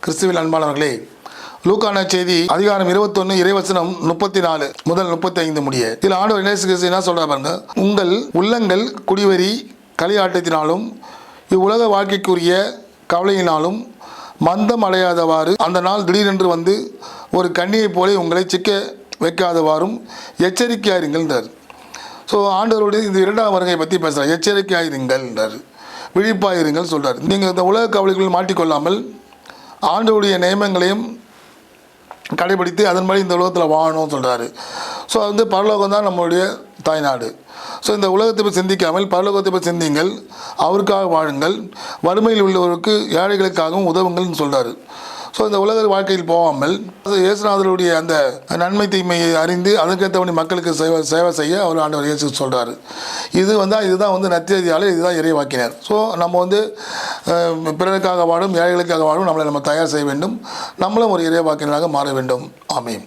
கிறிஸ்துவில் அன்பானவர்களே, லூக்கான செய்தி அதிகாரம் 21 இறைவசனம் 34 முதல் 35 முடிய இதில் ஆண்டவர் இயேசு கிறிஸ்து என்ன சொல்றாரு பாருங்க. உங்கள் உள்ளங்கள் குடிவெறி களியாட்டத்தினாலும் இவ்வுலக வாழ்க்கைக்குரிய கவலையினாலும் மந்தம் அடையாதவாறு அந்த நாள் திடீரென்று வந்து ஒரு கண்ணியைப் போல உங்களை சிக்க வைக்காதவாறும் எச்சரிக்கையாயிருங்கள்ன்றார். ஸோ ஆண்டவருடைய இந்த இரண்டாம் வருகை பற்றி பேசுகிறார். எச்சரிக்கையாயிருங்கள்ன்றார், விழிப்பாயிருங்கள் சொல்கிறார். நீங்கள் இந்த உலக கவலைகளில் மாட்டிக்கொள்ளாமல் ஆண்டவருடைய நியமங்களையும் கடைபிடித்து அதன்படி இந்த உலகத்தில் வாழணும்னு சொல்கிறாரு. ஸோ பரலோகம் தான் நம்மளுடைய தாய்நாடு. ஸோ இந்த உலகத்தை போய் சிந்திக்காமல் பரலோகத்தை போய் சிந்திங்கள், அவருக்காக வாழுங்கள், வறுமையில் உள்ளவருக்கு ஏழைகளுக்காகவும் உதவுங்கள்னு சொல்கிறாரு. ஸோ இந்த உலக வாழ்க்கையில் போகாமல் இயேசுநாதருடைய அந்த நன்மை தீமையை அறிந்து அதற்கேற்றபடி மக்களுக்கு சேவை செய்ய அவர் ஆண்டவர் இயேசு சொல்கிறாரு. இதுதான் நற்செய்தியாளர், இதுதான் இறைவாக்கினர். ஸோ நம்ம பிறருக்காக வாழும், ஏழைகளுக்காக வாழும் நம்மளை தயார் செய்ய வேண்டும். நம்மளும் ஒரு இறைவாக்கினராக மாற வேண்டும். ஆமீன்.